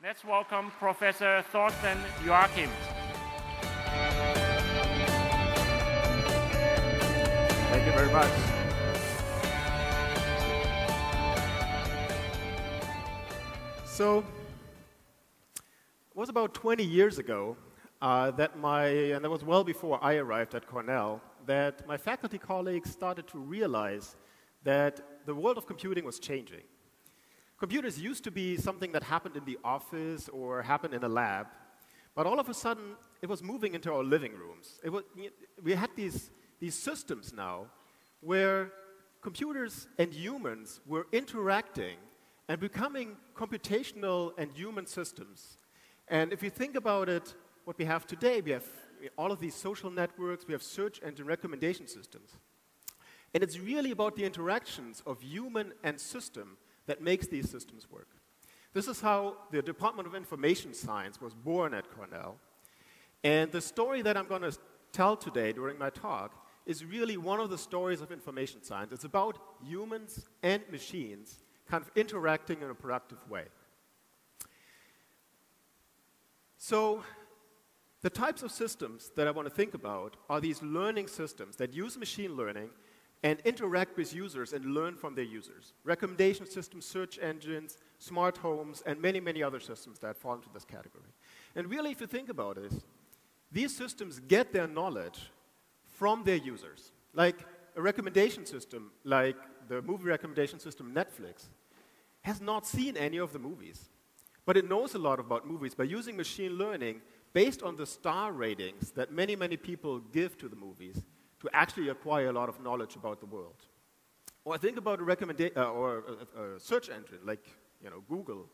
Let's welcome Professor Thorsten Joachim. Thank you very much. So, it was about 20 years ago and that was well before I arrived at Cornell, that my faculty colleagues started to realize that the world of computing was changing. Computers used to be something that happened in the office or happened in a lab, but all of a sudden it was moving into our living rooms. We had these systems now where computers and humans were interacting and becoming computational and human systems. And if you think about it, what we have today, we have all of these social networks, we have search engine recommendation systems. And it's really about the interactions of human and system that makes these systems work. This is how the Department of Information Science was born at Cornell. And the story that I'm going to tell today during my talk is really one of the stories of information science. It's about humans and machines kind of interacting in a productive way. So the types of systems that I want to think about are these learning systems that use machine learning and interact with users and learn from their users. Recommendation systems, search engines, smart homes, and many, many other systems that fall into this category. And really, if you think about it, these systems get their knowledge from their users. Like a recommendation system, like the movie recommendation system Netflix, has not seen any of the movies. But it knows a lot about movies by using machine learning based on the star ratings that many, many people give to the movies to actually acquire a lot of knowledge about the world. Or think about a search engine like Google.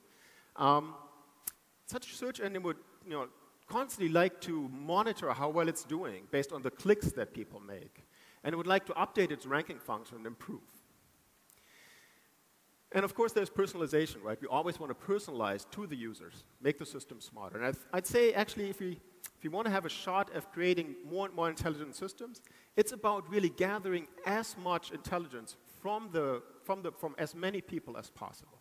Such a search engine would constantly like to monitor how well it's doing based on the clicks that people make. And it would like to update its ranking function and improve. And of course, there's personalization, right? We always want to personalize to the users, make the system smarter. And I'd say, actually, if you want to have a shot at creating more and more intelligent systems, it's about really gathering as much intelligence from as many people as possible.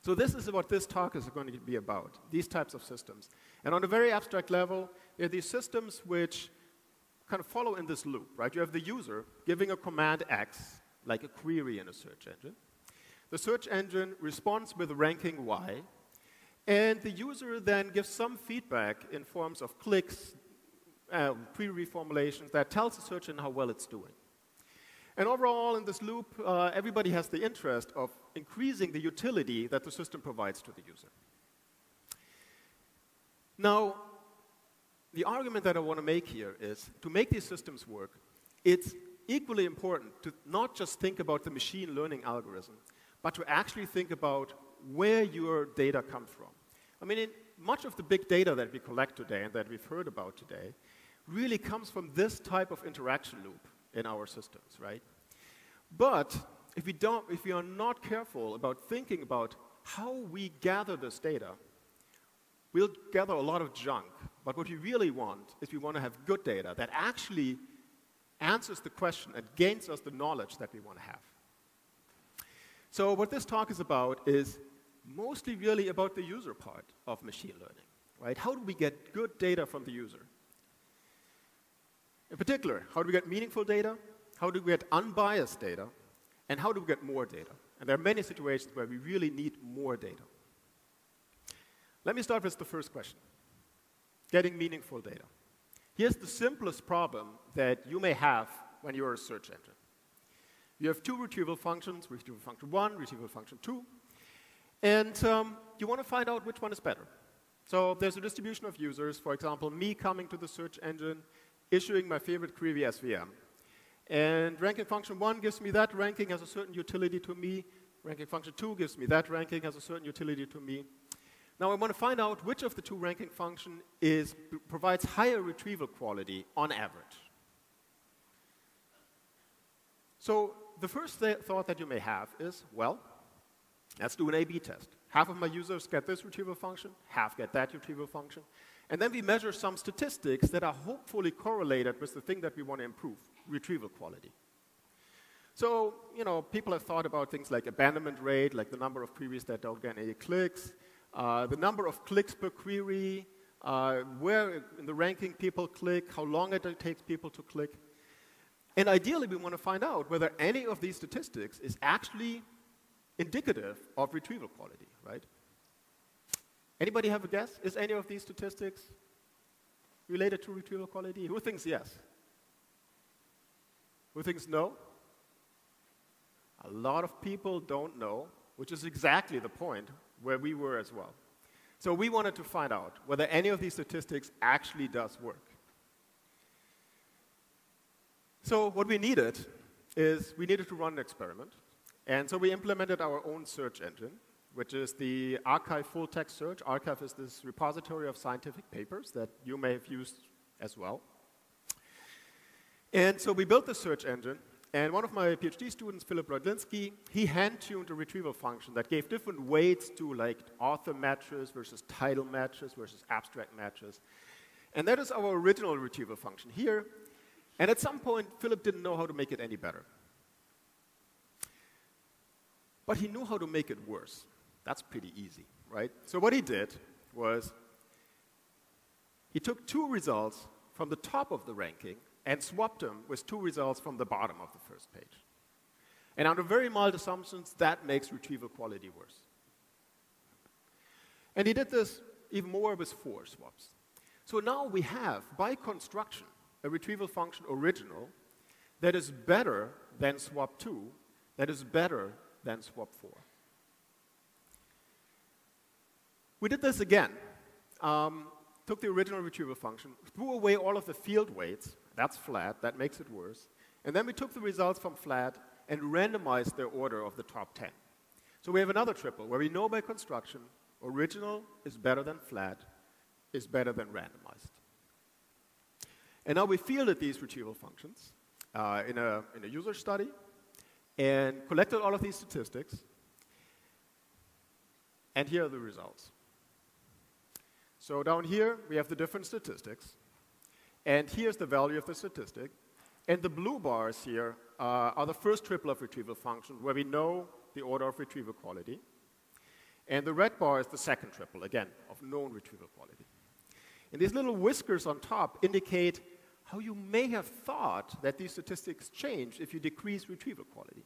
So this is what this talk is going to be about, these types of systems. And on a very abstract level, there are these systems which kind of follow in this loop, right? You have the user giving a command X, like a query in a search engine. The search engine responds with a ranking Y, and the user then gives some feedback in forms of clicks, pre-reformulations that tells the search engine how well it's doing. And overall, in this loop, everybody has the interest of increasing the utility that the system provides to the user. Now, the argument that I want to make here is, to make these systems work, it's equally important to not just think about the machine learning algorithm, but to actually think about where your data comes from. I mean, much of the big data that we collect today and that we've heard about today really comes from this type of interaction loop in our systems, right? But if we are not careful about thinking about how we gather this data, we'll gather a lot of junk. But what we really want is we want to have good data that actually answers the question and gains us the knowledge that we want to have. So what this talk is about is mostly really about the user part of machine learning, right? How do we get good data from the user? In particular, how do we get meaningful data? How do we get unbiased data? And how do we get more data? And there are many situations where we really need more data. Let me start with the first question, getting meaningful data. Here's the simplest problem that you may have when you're a search engine. You have two retrieval functions, retrieval function 1, retrieval function 2, and you want to find out which one is better. So there's a distribution of users, for example, me coming to the search engine, issuing my favorite query SVM. And ranking function 1 gives me that ranking, has a certain utility to me. Ranking function 2 gives me that ranking, has a certain utility to me. Now I want to find out which of the two ranking functions provides higher retrieval quality on average. So the first thought that you may have is, well, let's do an A/B test. Half of my users get this retrieval function, half get that retrieval function. And then we measure some statistics that are hopefully correlated with the thing that we want to improve, retrieval quality. So, people have thought about things like abandonment rate, like the number of queries that don't get any clicks, the number of clicks per query, where in the ranking people click, how long it takes people to click. And ideally, we want to find out whether any of these statistics is actually indicative of retrieval quality, right? Anybody have a guess? Is any of these statistics related to retrieval quality? Who thinks yes? Who thinks no? A lot of people don't know, which is exactly the point where we were as well. So we wanted to find out whether any of these statistics actually does work. So what we needed is we needed to run an experiment. And so we implemented our own search engine, which is the arXiv full text search. arXiv is this repository of scientific papers that you may have used as well. And so we built the search engine. And one of my PhD students, Philip Rodlinski, he hand-tuned a retrieval function that gave different weights to like author matches versus title matches versus abstract matches. And that is our original retrieval function here. And at some point, Philip didn't know how to make it any better. But he knew how to make it worse. That's pretty easy, right? So what he did was he took two results from the top of the ranking and swapped them with two results from the bottom of the first page. And under very mild assumptions, that makes retrieval quality worse. And he did this even more with 4 swaps. So now we have, by construction, a retrieval function original that is better than swap 2, that is better than swap 4. We did this again. Took the original retrieval function, threw away all of the field weights, that's flat, that makes it worse, and then we took the results from flat and randomized their order of the top 10. So we have another triple where we know by construction original is better than flat, is better than randomized. And now we fielded these retrieval functions in a user study and collected all of these statistics. And here are the results. So down here, we have the different statistics. And here's the value of the statistic. And the blue bars here are the first triple of retrieval functions where we know the order of retrieval quality. And the red bar is the second triple, again, of known retrieval quality. And these little whiskers on top indicate how you may have thought that these statistics change if you decrease retrieval quality.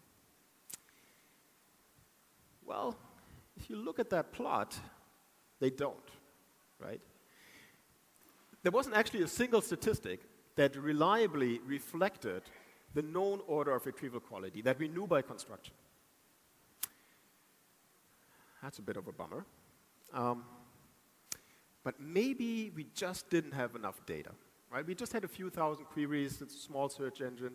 Well, if you look at that plot, they don't, right? There wasn't actually a single statistic that reliably reflected the known order of retrieval quality that we knew by construction. That's a bit of a bummer. But maybe we just didn't have enough data, right? We just had a few thousand queries, it's a small search engine.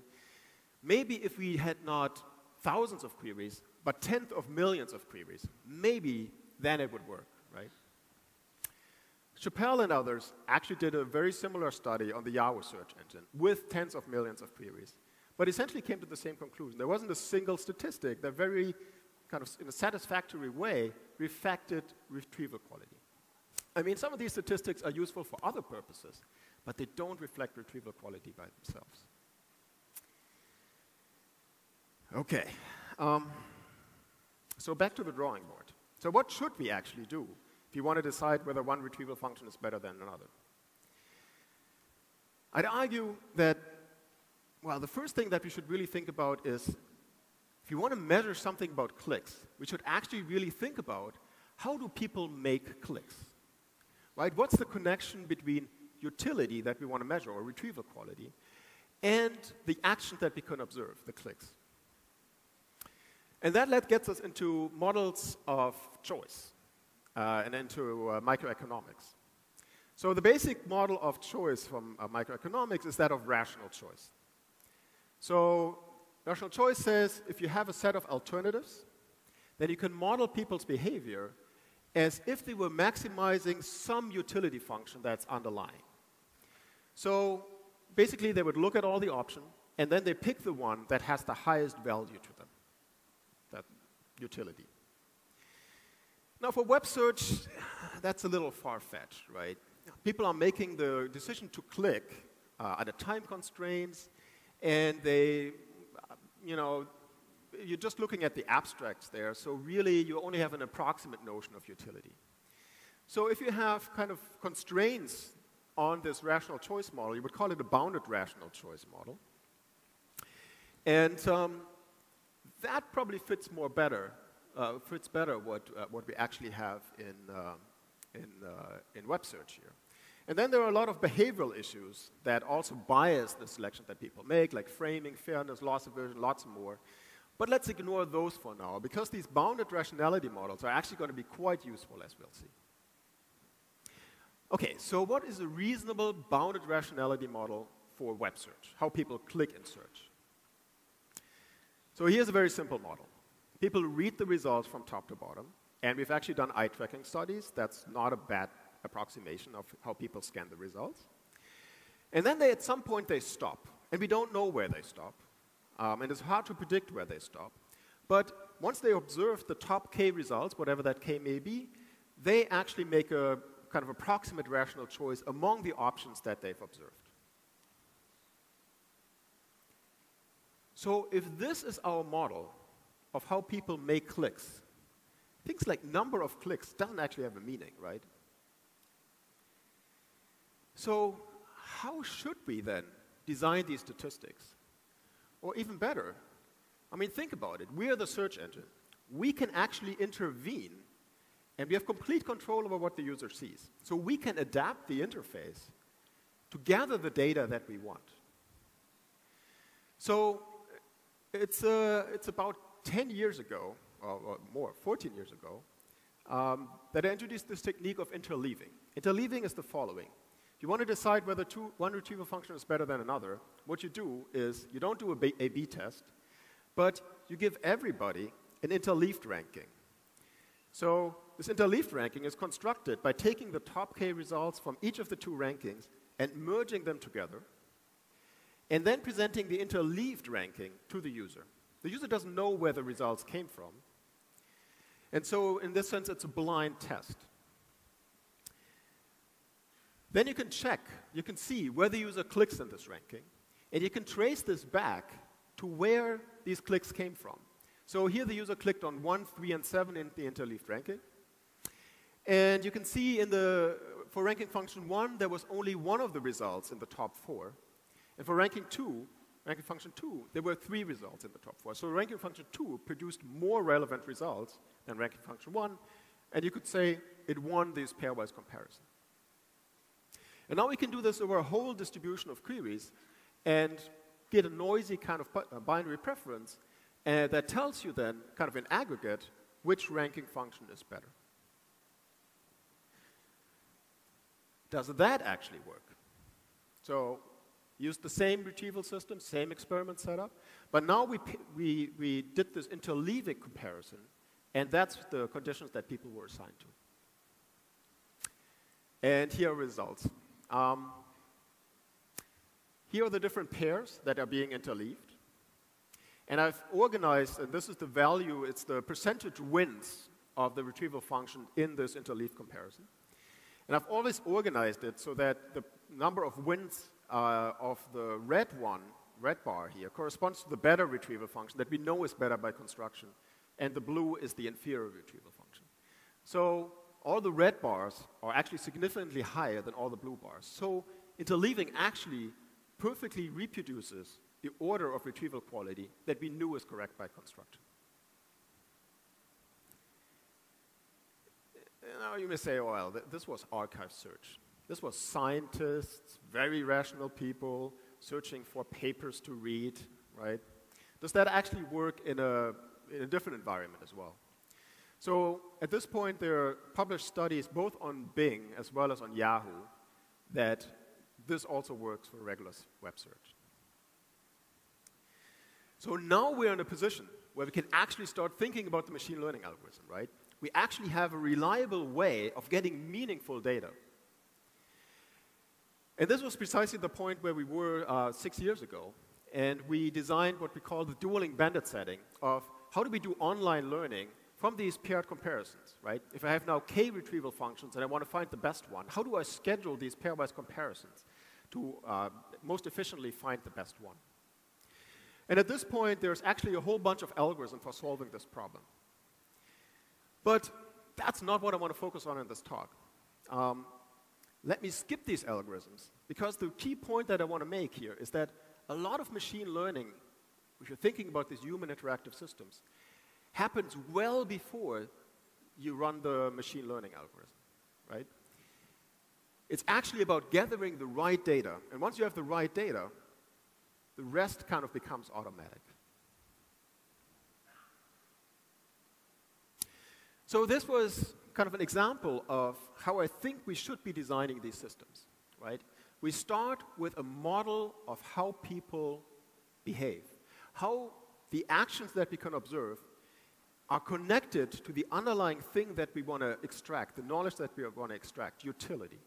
Maybe if we had not thousands of queries, but tens of millions of queries, maybe then it would work, right? Chappell and others actually did a very similar study on the Yahoo search engine with tens of millions of queries, but essentially came to the same conclusion. There wasn't a single statistic that very kind of in a satisfactory way reflected retrieval quality. I mean, some of these statistics are useful for other purposes, but they don't reflect retrieval quality by themselves. Okay, so back to the drawing board. So what should we actually do if you want to decide whether one retrieval function is better than another? I'd argue that, well, the first thing that we should really think about is if you want to measure something about clicks, we should actually really think about how do people make clicks, right? What's the connection between utility that we want to measure, or retrieval quality, and the action that we can observe, the clicks? And that gets us into models of choice and into microeconomics. So the basic model of choice from microeconomics is that of rational choice. So rational choice says if you have a set of alternatives, then you can model people's behavior as if they were maximizing some utility function that's underlying. So basically, they would look at all the options, and then they pick the one that has the highest value to them, that utility. Now, for web search, that's a little far-fetched, right? People are making the decision to click under time constraints, and they, you're just looking at the abstracts there, so really you only have an approximate notion of utility. So if you have kind of constraints on this rational choice model, you would call it a bounded rational choice model. And that probably fits better what we actually have in web search here. And then there are a lot of behavioral issues that also bias the selections that people make, like framing, fairness, loss aversion, lots more. But let's ignore those for now, because these bounded rationality models are actually going to be quite useful, as we'll see. Okay, so what is a reasonable bounded rationality model for web search? How people click in search? So here's a very simple model. People read the results from top to bottom, and we've actually done eye tracking studies. That's not a bad approximation of how people scan the results. And then at some point they stop, and we don't know where they stop. And it's hard to predict where they stop. But once they observe the top k results, whatever that k may be, they actually make a kind of approximate rational choice among the options that they've observed. So if this is our model of how people make clicks, things like number of clicks doesn't actually have a meaning, right? So how should we then design these statistics? Or even better, I mean, think about it. We are the search engine. We can actually intervene, and we have complete control over what the user sees. So we can adapt the interface to gather the data that we want. So it's about 10 years ago, or more, 14 years ago, that I introduced this technique of interleaving. Interleaving is the following. If you want to decide whether one retrieval function is better than another, what you do is you don't do a A/B test, but you give everybody an interleaved ranking. So this interleaved ranking is constructed by taking the top k results from each of the two rankings and merging them together, and then presenting the interleaved ranking to the user. The user doesn't know where the results came from. And so in this sense, it's a blind test. Then you can check, you can see where the user clicks in this ranking, and you can trace this back to where these clicks came from. So here the user clicked on 1, 3, and 7 in the interleaved ranking. And you can see for ranking function 1, there was only one of the results in the top 4. And for ranking function 2, there were 3 results in the top 4. So ranking function 2 produced more relevant results than ranking function 1, and you could say it won this pairwise comparison. And now we can do this over a whole distribution of queries and get a noisy kind of binary preference that tells you then, kind of in aggregate, which ranking function is better. Does that actually work? So use the same retrieval system, same experiment setup, but now we did this interleaving comparison, and that's the conditions that people were assigned to. And here are results. Here are the different pairs that are being interleaved. And I've organized, and this is the value, it's the percentage wins of the retrieval function in this interleaved comparison. And I've always organized it so that the number of wins of the red bar here, corresponds to the better retrieval function that we know is better by construction, and the blue is the inferior retrieval function. So all the red bars are actually significantly higher than all the blue bars. So interleaving actually perfectly reproduces the order of retrieval quality that we knew is correct by construction. Now you may say, oh, well, this was archive search. This was scientists, very rational people, searching for papers to read, right? Does that actually work in a different environment as well? So at this point, there are published studies both on Bing as well as on Yahoo that this also works for regular web search. So now we're in a position where we can actually start thinking about the machine learning algorithm, right? We actually have a reliable way of getting meaningful data. And this was precisely the point where we were 6 years ago. And we designed what we call the dueling bandit setting of how do we do online learning from these paired comparisons, right? If I have now k retrieval functions and I want to find the best one, how do I schedule these pairwise comparisons to most efficiently find the best one? And at this point, there's actually a whole bunch of algorithms for solving this problem. But that's not what I want to focus on in this talk. let me skip these algorithms, because the key point that I want to make here is that a lot of machine learning, if you're thinking about these human interactive systems, happens well before you run the machine learning algorithm, right? It's actually about gathering the right data, and once you have the right data, the rest kind of becomes automatic. So this was kind of an example of how I think we should be designing these systems, right? We start with a model of how people behave, how the actions that we can observe are connected to the underlying thing that we want to extract, the knowledge that we want to extract, utility.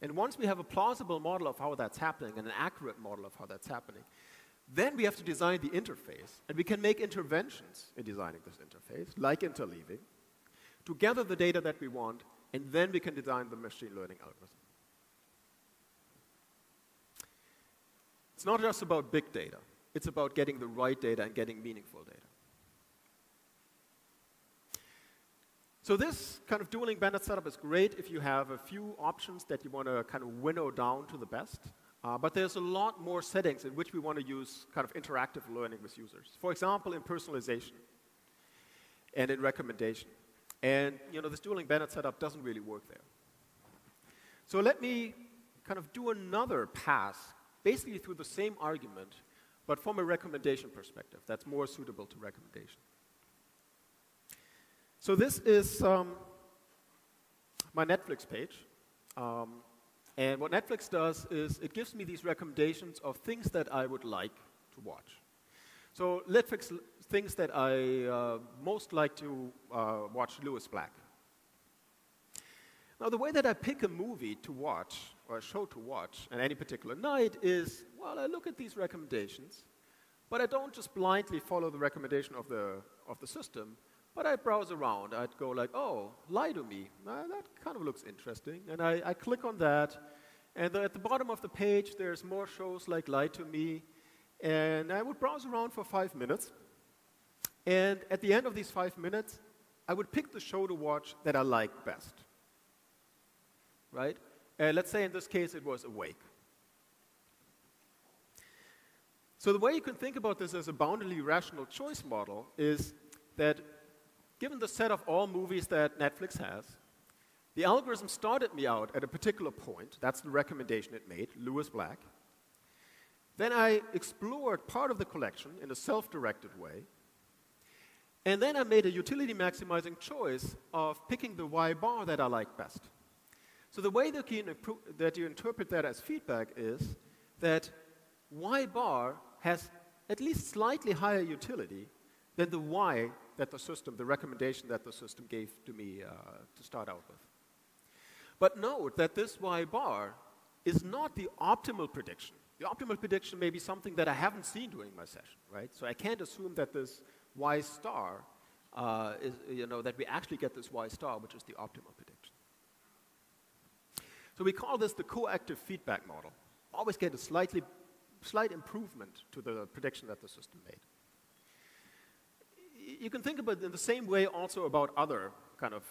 And once we have a plausible model of how that's happening and an accurate model of how that's happening, then we have to design the interface. And we can make interventions in designing this interface, like interleaving, to gather the data that we want, and then we can design the machine learning algorithm. It's not just about big data. It's about getting the right data and getting meaningful data. So this kind of dueling bandit setup is great if you have a few options that you want to kind of winnow down to the best. But there's a lot more settings in which we want to use kind of interactive learning with users. For example, in personalization and in recommendation. And this dueling bandit setup doesn't really work there. So let me kind of do another pass, basically through the same argument, but from a recommendation perspective that's more suitable to recommendation. So this is my Netflix page. And what Netflix does is it gives me these recommendations of things that I would like to watch. So Netflix thinks that I most like to watch Lewis Black. Now, the way that I pick a movie to watch, or a show to watch, on any particular night is, well, I look at these recommendations, but I don't just blindly follow the recommendation of the system, but I browse around. I'd go like, oh, Lie to Me. That kind of looks interesting. And I click on that, and at the bottom of the page, there's more shows like Lie to Me. And I would browse around for 5 minutes. And at the end of these 5 minutes, I would pick the show to watch that I like best. Right? And let's say in this case it was Awake. So the way you can think about this as a boundedly rational choice model is that given the set of all movies that Netflix has, the algorithm started me out at a particular point. That's the recommendation it made, Lewis Black. Then I explored part of the collection in a self-directed way. And then I made a utility-maximizing choice of picking the Y bar that I like best. So the way that you interpret that as feedback is that Y bar has at least slightly higher utility than the Y that the recommendation that the system gave to me to start out with. But note that this Y bar is not the optimal prediction. The optimal prediction may be something that I haven't seen during my session, right? So I can't assume that this Y star is, that we actually get this Y star, which is the optimal prediction. So we call this the coactive feedback model. Always get a slight improvement to the prediction that the system made. You can think about it in the same way also about other kind of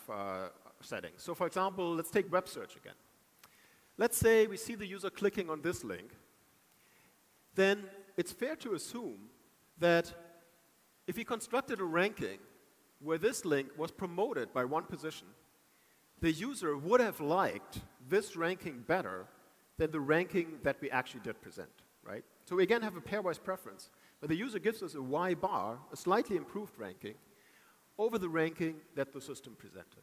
settings. So for example, let's take web search again. Let's say we see the user clicking on this link. Then it's fair to assume that if we constructed a ranking where this link was promoted by one position, the user would have liked this ranking better than the ranking that we actually did present, right? So we again have a pairwise preference, but the user gives us a Y bar, a slightly improved ranking, over the ranking that the system presented.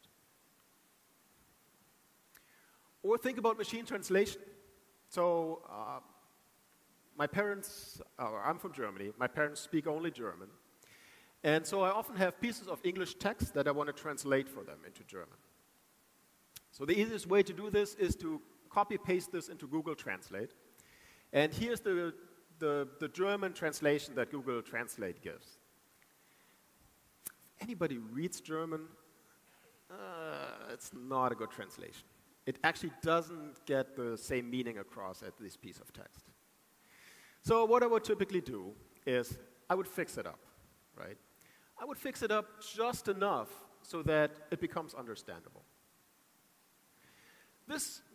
Or think about machine translation. So my parents, I'm from Germany, my parents speak only German. And so I often have pieces of English text that I want to translate for them into German. So the easiest way to do this is to copy-paste this into Google Translate. And here's the German translation that Google Translate gives. If anybody reads German, it's not a good translation. It actually doesn't get the same meaning across as this piece of text. So what I would typically do is I would fix it up, right? I would fix it up just enough so that it becomes understandable.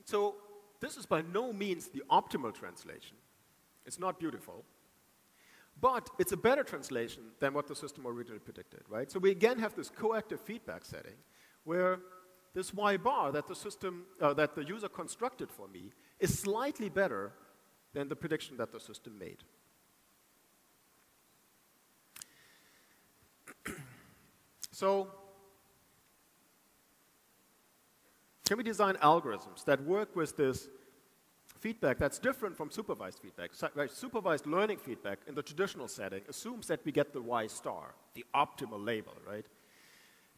So this is by no means the optimal translation. It's not beautiful. But it's a better translation than what the system originally predicted, right? So we again have this coactive feedback setting where this y bar that the user constructed for me is slightly better than the prediction that the system made. So can we design algorithms that work with this feedback that's different from supervised feedback? Supervised learning feedback in the traditional setting assumes that we get the y star, the optimal label, right?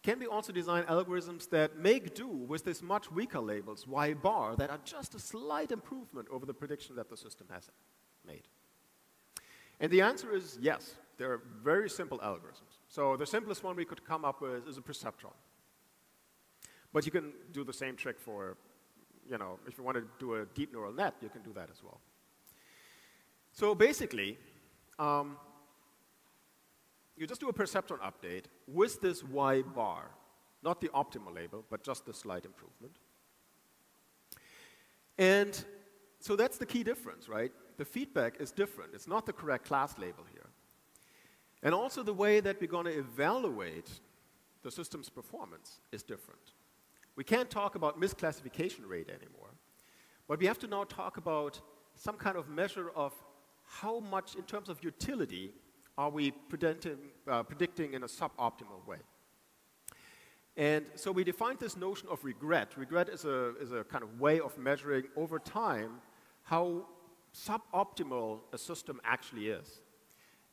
Can we also design algorithms that make do with these much weaker labels, y bar, that are just a slight improvement over the prediction that the system has made? And the answer is yes. They're very simple algorithms. So the simplest one we could come up with is a perceptron. But you can do the same trick for, if you want to do a deep neural net, you can do that as well. So basically, you just do a perceptron update with this y bar, not the optimal label, but just the slight improvement. And so that's the key difference, right? The feedback is different. It's not the correct class label here. And also the way that we're going to evaluate the system's performance is different. We can't talk about misclassification rate anymore, but we have to now talk about some kind of measure of how much, in terms of utility, are we predicting in a suboptimal way. And so we defined this notion of regret. Regret is a kind of way of measuring over time how suboptimal a system actually is.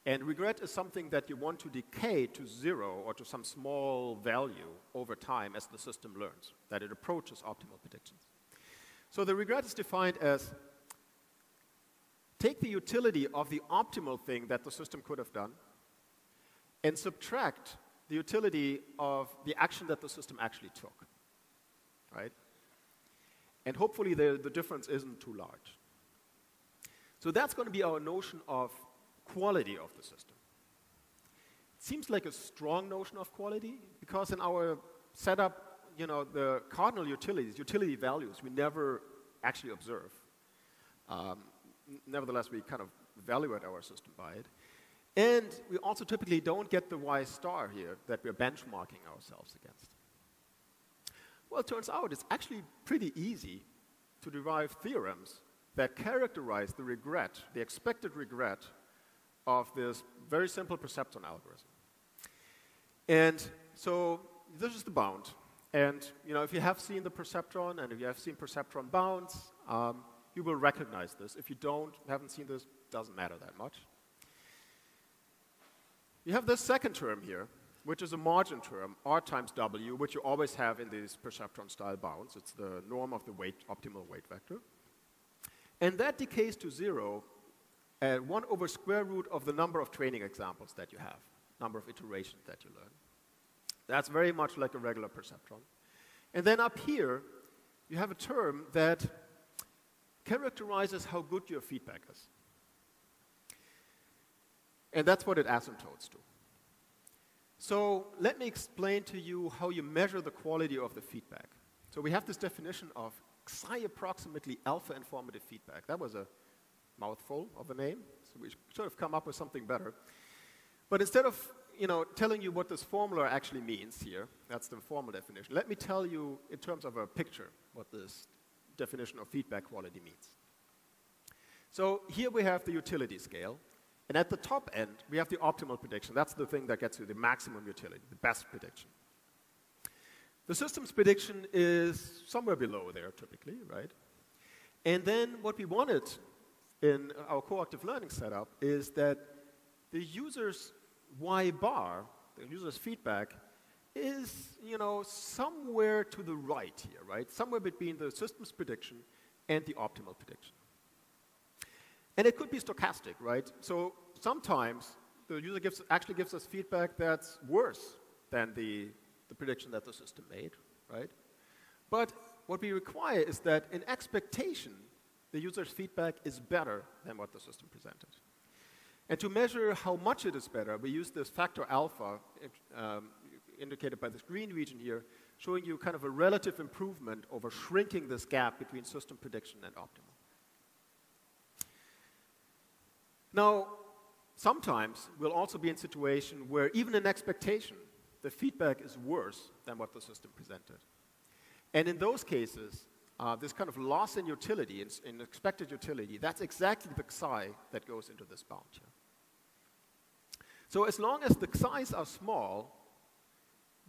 And regret is something that you want to decay to 0 or to some small value over time as the system learns, that it approaches optimal predictions. So the regret is defined as take the utility of the optimal thing that the system could have done and subtract the utility of the action that the system actually took, right? And hopefully the difference isn't too large. So that's going to be our notion of quality of the system. It seems like a strong notion of quality because in our setup, the cardinal utilities, utility values, we never actually observe. Nevertheless, we kind of evaluate our system by it. And we also typically don't get the y star here that we're benchmarking ourselves against. Well, it turns out it's actually pretty easy to derive theorems that characterize the regret, the expected regret, of this very simple perceptron algorithm. And so this is the bound. And if you have seen the perceptron and if you have seen perceptron bounds, you will recognize this. If you haven't seen this, it doesn't matter that much. You have this second term here, which is a margin term, r times w, which you always have in these perceptron-style bounds. It's the norm of the optimal weight vector. And that decays to 0 at 1 over square root of the number of training examples that you have, number of iterations that you learn. That's very much like a regular perceptron. And then up here, you have a term that characterizes how good your feedback is. And that's what it asymptotes to. So let me explain to you how you measure the quality of the feedback. So we have this definition of psi approximately alpha informative feedback. That was a mouthful of a name, so we should have come up with something better. But instead of telling you what this formula actually means here, that's the formal definition, let me tell you in terms of a picture what this definition of feedback quality means. So here we have the utility scale, and at the top end we have the optimal prediction. That's the thing that gets you the maximum utility, the best prediction. The system's prediction is somewhere below there typically, right? And then what we wanted in our coactive learning setup is that the user's y bar, the user's feedback, is somewhere to the right here, right? Somewhere between the system's prediction and the optimal prediction. And it could be stochastic, right? So sometimes the user actually gives us feedback that's worse than the prediction that the system made, right? But what we require is that in expectation, the user's feedback is better than what the system presented. And to measure how much it is better, we use this factor alpha, indicated by this green region here, showing you kind of a relative improvement over shrinking this gap between system prediction and optimal. Now, sometimes we'll also be in a situation where even in expectation, the feedback is worse than what the system presented. And in those cases, this kind of loss in utility, in expected utility, that's exactly the psi that goes into this bound here. So as long as the psi's are small,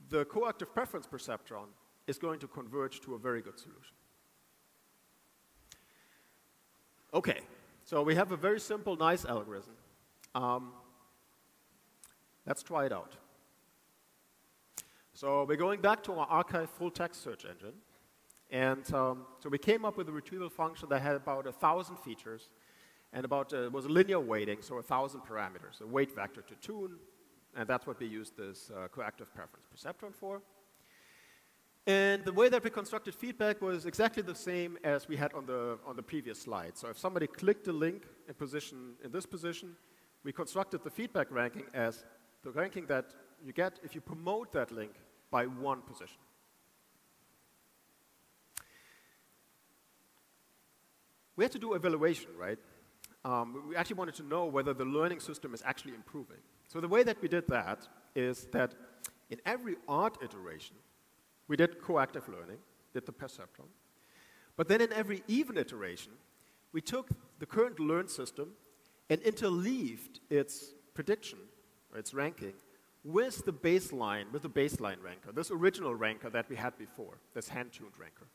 the coactive preference perceptron is going to converge to a very good solution. Okay, so we have a very simple, nice algorithm. Let's try it out. So we're going back to our archive full-text search engine. And so we came up with a retrieval function that had about 1,000 features and it was a linear weighting, so 1,000 parameters, a weight vector to tune, and that's what we used this coactive preference perceptron for. And the way that we constructed feedback was exactly the same as we had on the previous slide. So if somebody clicked the link in this position, we constructed the feedback ranking as the ranking that you get if you promote that link by one position. We had to do evaluation, right? We actually wanted to know whether the learning system is actually improving. So the way that we did that is that in every odd iteration, we did coactive learning, did the perceptron. But then in every even iteration, we took the current learned system and interleaved its prediction, or its ranking, with the baseline ranker, this original ranker that we had before, this hand-tuned ranker.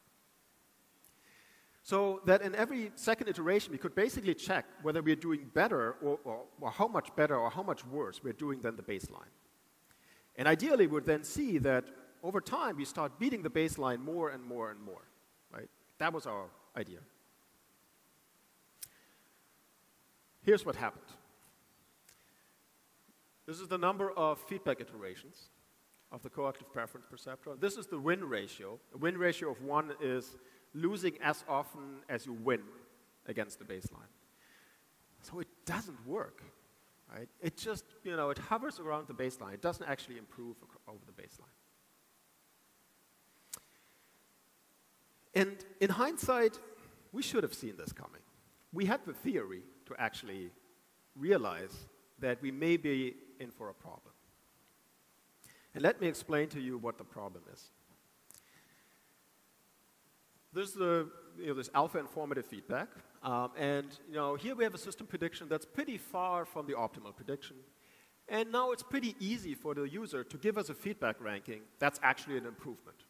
So that in every second iteration, we could basically check whether we're doing better or how much better or how much worse we're doing than the baseline. And ideally, we'd then see that over time, we start beating the baseline more and more and more, right? That was our idea. Here's what happened. This is the number of feedback iterations of the coactive preference perceptron. This is the win ratio. A win ratio of 1 is losing as often as you win against the baseline. So it doesn't work, right? It just, it hovers around the baseline. It doesn't actually improve over the baseline. And in hindsight, we should have seen this coming. We had the theory to actually realize that we may be in for a problem. And let me explain to you what the problem is. There's this alpha informative feedback, and here we have a system prediction that's pretty far from the optimal prediction. And now it's pretty easy for the user to give us a feedback ranking that's actually an improvement.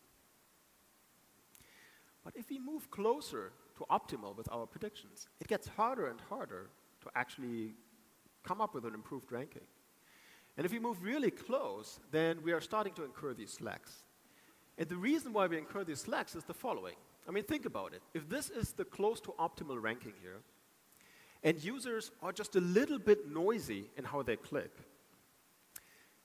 But if we move closer to optimal with our predictions, it gets harder and harder to actually come up with an improved ranking. And if we move really close, then we are starting to incur these slacks. And the reason why we incur these slacks is the following. I mean, think about it. If this is the close to optimal ranking here, and users are just a little bit noisy in how they click,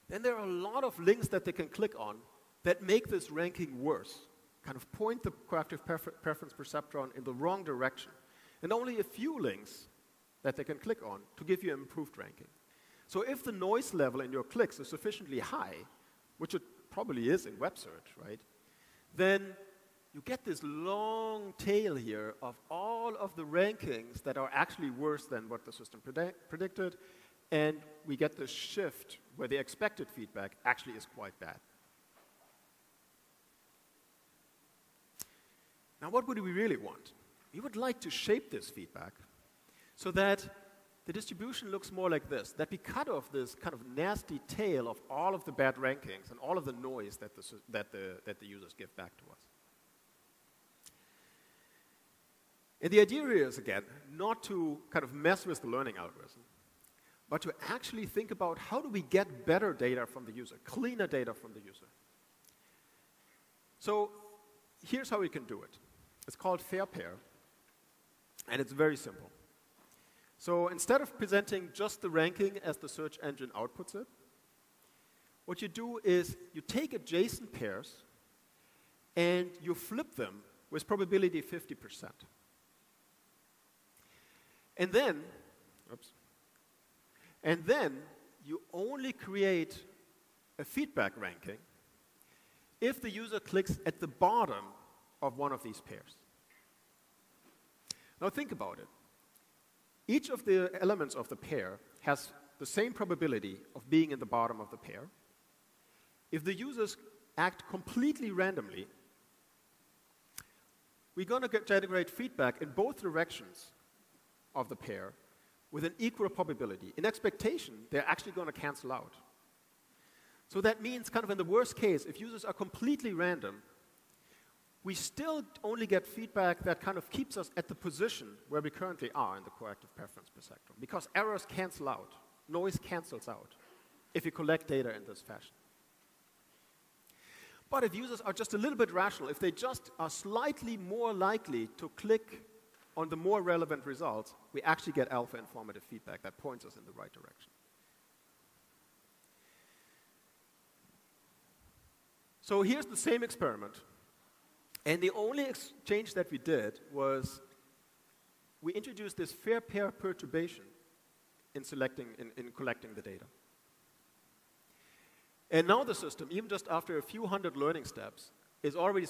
then there are a lot of links that they can click on that make this ranking worse, kind of point the coactive preference perceptron in the wrong direction, and only a few links that they can click on to give you an improved ranking. So if the noise level in your clicks is sufficiently high, which it probably is in web search, right, then you get this long tail here of all of the rankings that are actually worse than what the system predicted, and we get this shift where the expected feedback actually is quite bad. Now, what would we really want? We would like to shape this feedback so that the distribution looks more like this, that we cut off this kind of nasty tail of all of the bad rankings and all of the noise that the users give back to us. And the idea here is, again, not to kind of mess with the learning algorithm, but to actually think about how do we get better data from the user, cleaner data from the user. So here's how we can do it. It's called fair pair, and it's very simple. So instead of presenting just the ranking as the search engine outputs it, what you do is you take adjacent pairs and you flip them with probability 50%. And then you only create a feedback ranking if the user clicks at the bottom of one of these pairs. Now think about it. Each of the elements of the pair has the same probability of being in the bottom of the pair. If the users act completely randomly, we're going to generate feedback in both directions of the pair with an equal probability. In expectation, they're actually going to cancel out. So that means, kind of in the worst case, if users are completely random, we still only get feedback that kind of keeps us at the position where we currently are in the corrective preference per spectrum, because errors cancel out, noise cancels out, if you collect data in this fashion. But if users are just a little bit rational, if they just are slightly more likely to click on the more relevant results, we actually get alpha informative feedback that points us in the right direction. So here's the same experiment. And the only change that we did was we introduced this fair pair perturbation in collecting the data. And now the system, even just after a few hundred learning steps, is already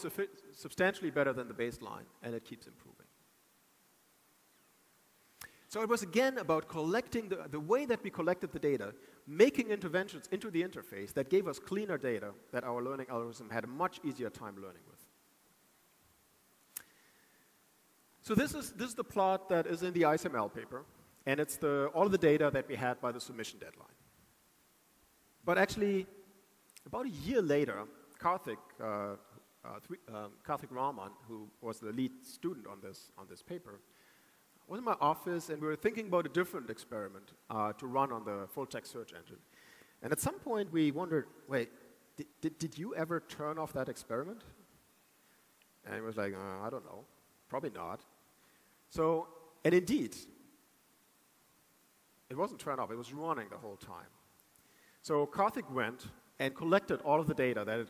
substantially better than the baseline, and it keeps improving. So it was again about collecting the way that we collected the data, making interventions into the interface that gave us cleaner data that our learning algorithm had a much easier time learning with. So this is the plot that is in the ISML paper, and it's all of the data that we had by the submission deadline. But actually, about a year later, Karthik Raman, who was the lead student on this paper, was in my office, and we were thinking about a different experiment to run on the full-text search engine. And at some point, we wondered, wait, did you ever turn off that experiment? And he was like, I don't know. Probably not. So, and indeed, it wasn't turned off. It was running the whole time. So Karthik went and collected all of the data that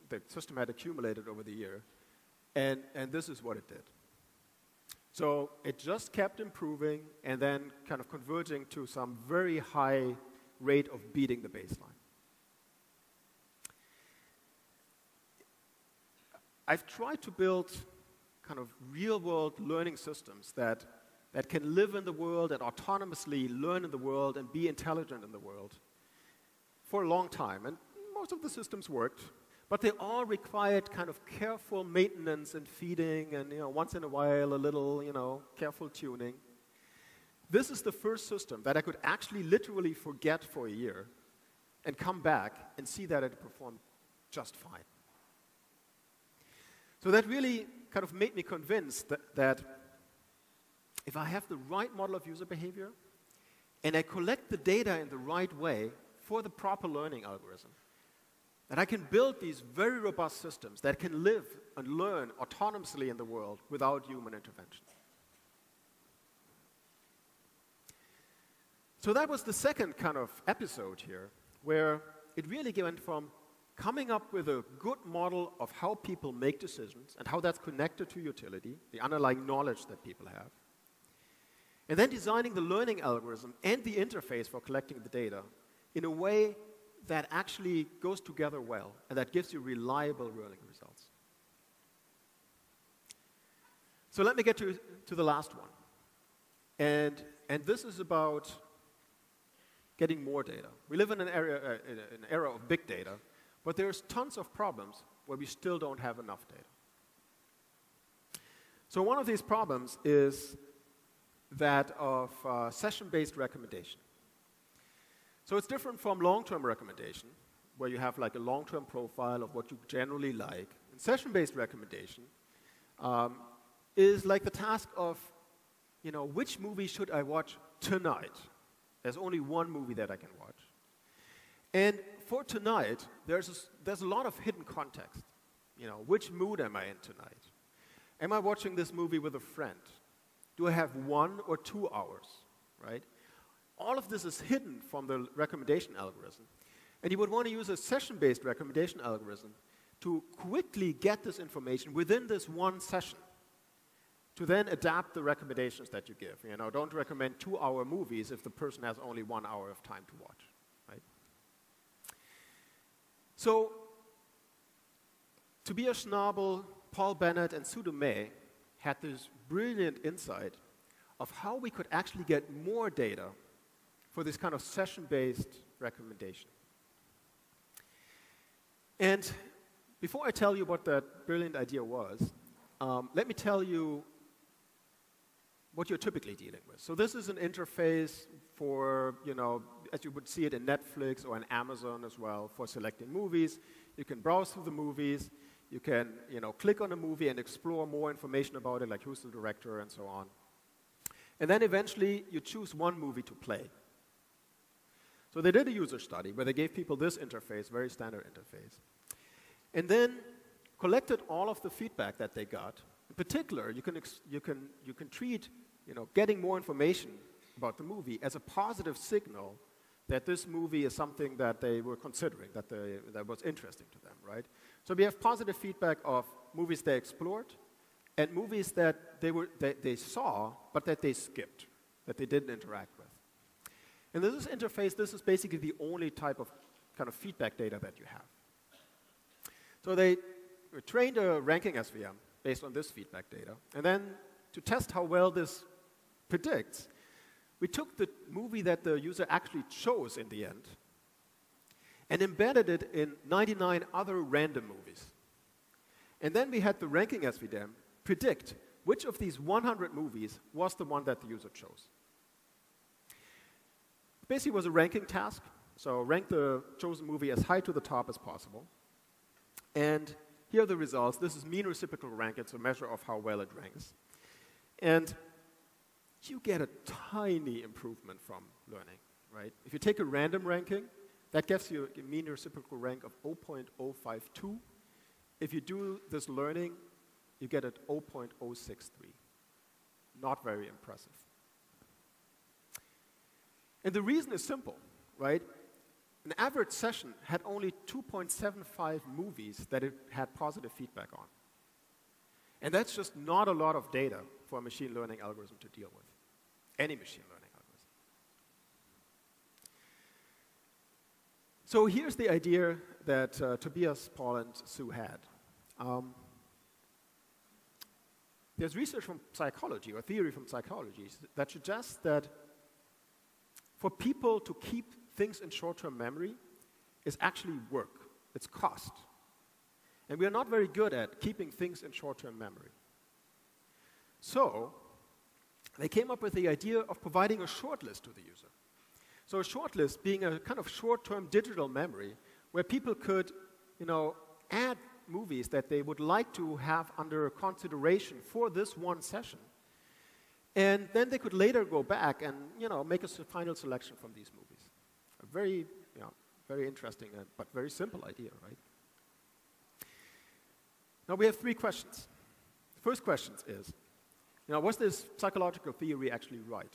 the system had accumulated over the year, and this is what it did. So it just kept improving and then kind of converging to some very high rate of beating the baseline. I've tried to build kind of real-world learning systems that can live in the world and autonomously learn in the world and be intelligent in the world for a long time. And most of the systems worked, but they all required kind of careful maintenance and feeding and, once in a while a little, careful tuning. This is the first system that I could actually literally forget for a year and come back and see that it performed just fine. So that really kind of made me convinced that if I have the right model of user behavior and I collect the data in the right way for the proper learning algorithm, that I can build these very robust systems that can live and learn autonomously in the world without human intervention. So that was the second kind of episode here, where it really went from coming up with a good model of how people make decisions and how that's connected to utility, the underlying knowledge that people have, and then designing the learning algorithm and the interface for collecting the data in a way that actually goes together well and that gives you reliable learning results. So let me get to the last one. And this is about getting more data. We live in an era of big data, but there's tons of problems where we still don't have enough data. So one of these problems is that of session-based recommendation. So it's different from long-term recommendation, where you have like a long-term profile of what you generally like. And session-based recommendation is like the task of, which movie should I watch tonight? There's only one movie that I can watch. And for tonight, there's a lot of hidden context. Which mood am I in tonight? Am I watching this movie with a friend? Do I have 1 or 2 hours, right? All of this is hidden from the recommendation algorithm. And you would want to use a session-based recommendation algorithm to quickly get this information within this one session to then adapt the recommendations that you give. Don't recommend 2-hour movies if the person has only 1 hour of time to watch, right? So Tobias Schnabel, Paul Bennett, and Sue May had this brilliant insight of how we could actually get more data for this kind of session-based recommendation. And before I tell you what that brilliant idea was, let me tell you what you're typically dealing with. So this is an interface for, as you would see it in Netflix or in Amazon as well, for selecting movies. You can browse through the movies. You can, click on a movie and explore more information about it, like who's the director and so on. And then eventually, you choose one movie to play. So they did a user study where they gave people this interface, very standard interface, and then collected all of the feedback that they got. In particular, you can treat getting more information about the movie as a positive signal that this movie is something that they were considering, that was interesting to them, right? So we have positive feedback of movies they explored and movies that they saw, but that they skipped, that they didn't interact with. And this interface, this is basically the only type of kind of feedback data that you have. So they trained a ranking SVM based on this feedback data. And then to test how well this predicts, we took the movie that the user actually chose in the end and embedded it in 99 other random movies. And then we had the ranking SVM predict which of these 100 movies was the one that the user chose. Basically, it was a ranking task. So rank the chosen movie as high to the top as possible. And here are the results. This is mean reciprocal rank. It's a measure of how well it ranks. And you get a tiny improvement from learning, right? If you take a random ranking, that gives you a mean reciprocal rank of 0.052. If you do this learning, you get at 0.063. Not very impressive. And the reason is simple, right? An average session had only 2.75 movies that it had positive feedback on. And that's just not a lot of data for a machine learning algorithm to deal with. Any machine learning algorithm. So here's the idea that Tobias, Paul, and Sue had. There's research from psychology, or theory from psychology, that suggests that for people to keep things in short-term memory is actually work. It's cost. And we are not very good at keeping things in short-term memory. So they came up with the idea of providing a shortlist to the user. So a shortlist being a kind of short-term digital memory where people could, add movies that they would like to have under consideration for this one session. And then they could later go back and, make a final selection from these movies. A very, very interesting but very simple idea, right? Now we have 3 questions. The first question is, was this psychological theory actually right?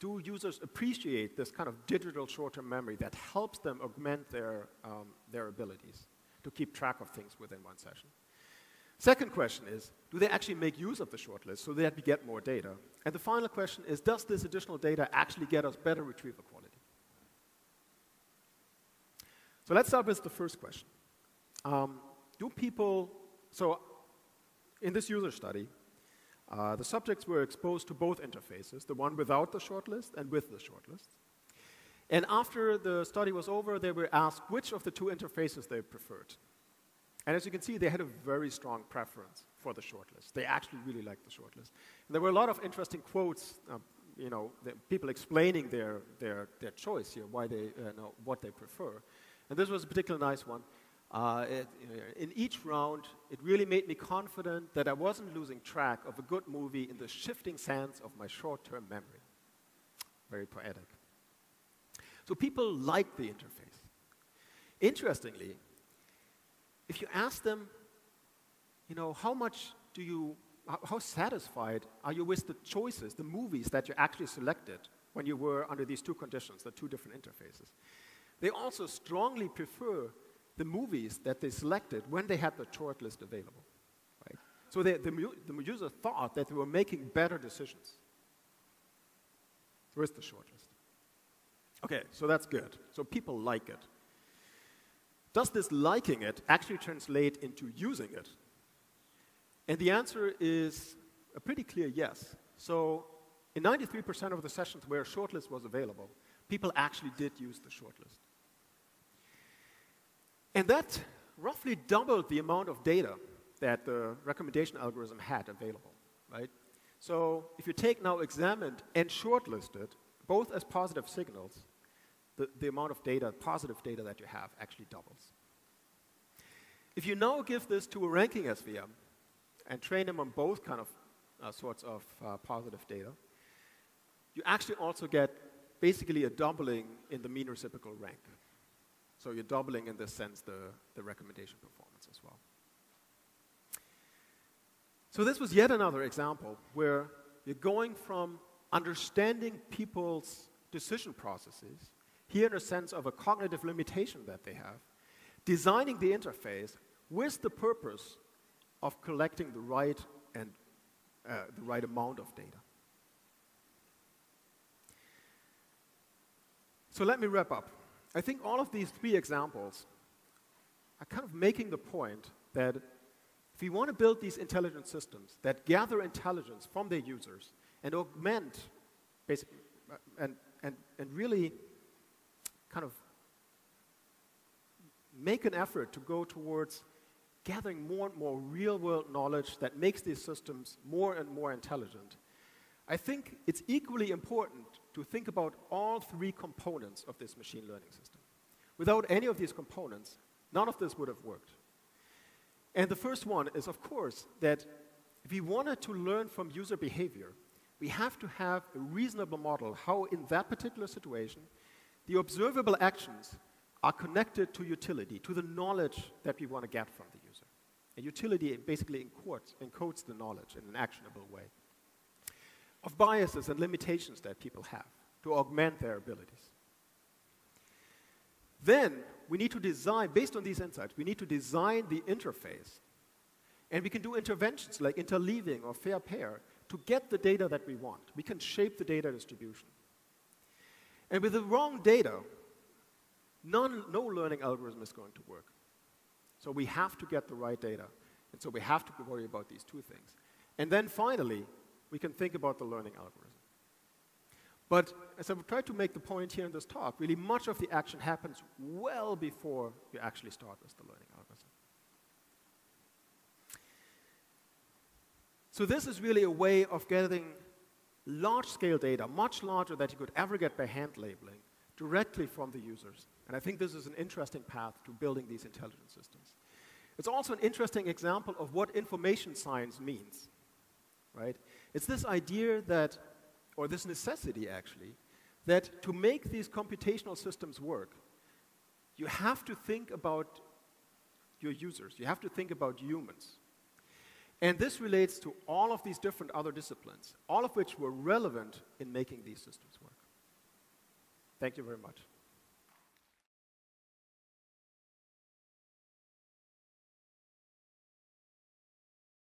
Do users appreciate this kind of digital short-term memory that helps them augment their abilities to keep track of things within one session? Second question is, do they actually make use of the shortlist so that we get more data? And the final question is, does this additional data actually get us better retrieval quality? So let's start with the first question. So in this user study, the subjects were exposed to both interfaces, the one without the shortlist and with the shortlist. And after the study was over, they were asked which of the 2 interfaces they preferred. And as you can see, they had a very strong preference for the shortlist. They actually really liked the shortlist. And there were a lot of interesting quotes, people explaining their choice here, why they what they prefer. And this was a particularly nice one. In each round, it really made me confident that I wasn't losing track of a good movie in the shifting sands of my short-term memory. Very poetic. So people like the interface. Interestingly, if you ask them, how satisfied are you with the choices, the movies that you actually selected when you were under these 2 conditions, the 2 different interfaces? They also strongly prefer the movies that they selected when they had the shortlist available, right? So the user thought that they were making better decisions with the shortlist. Okay, so that's good. So people like it. does this liking it actually translate into using it? And the answer is a pretty clear yes. So in 93% of the sessions where a shortlist was available, people actually did use the shortlist. And that roughly doubled the amount of data that the recommendation algorithm had available, right? So if you take now examined and shortlisted, both as positive signals, the amount of data, positive data that you have actually doubles. If you now give this to a ranking SVM and train them on both kind of sorts of positive data, you actually also get basically a doubling in the mean reciprocal rank. So you're doubling, in this sense, the recommendation performance as well. So this was yet another example where you're going from understanding people's decision processes, here in a sense of a cognitive limitation that they have, designing the interface with the purpose of collecting the right amount of data. So let me wrap up. I think all of these three examples are kind of making the point that if we want to build these intelligent systems that gather intelligence from their users and augment, basically, and really kind of make an effort to go towards gathering more and more real-world knowledge that makes these systems more and more intelligent, I think it's equally important to think about all three components of this machine learning system. Without any of these components, none of this would have worked. And the first one is, of course, that if we wanted to learn from user behavior, we have to have a reasonable model how, in that particular situation, the observable actions are connected to utility, to the knowledge that we want to get from the user. And utility basically encodes the knowledge in an actionable way of biases and limitations that people have to augment their abilities. Then we need to design, based on these insights, we need to design the interface. And we can do interventions like interleaving or fair pair to get the data that we want. We can shape the data distribution. And with the wrong data, no learning algorithm is going to work. So we have to get the right data. And so we have to worry about these two things. And then finally, we can think about the learning algorithm. But as I've tried to make the point here in this talk, really much of the action happens well before you actually start with the learning algorithm. So this is really a way of getting large-scale data, much larger than you could ever get by hand labeling, directly from the users. And I think this is an interesting path to building these intelligent systems. It's also an interesting example of what information science means, right? It's this idea that, or this necessity actually, that to make these computational systems work, you have to think about your users. You have to think about humans. And this relates to all of these different other disciplines, all of which were relevant in making these systems work. Thank you very much.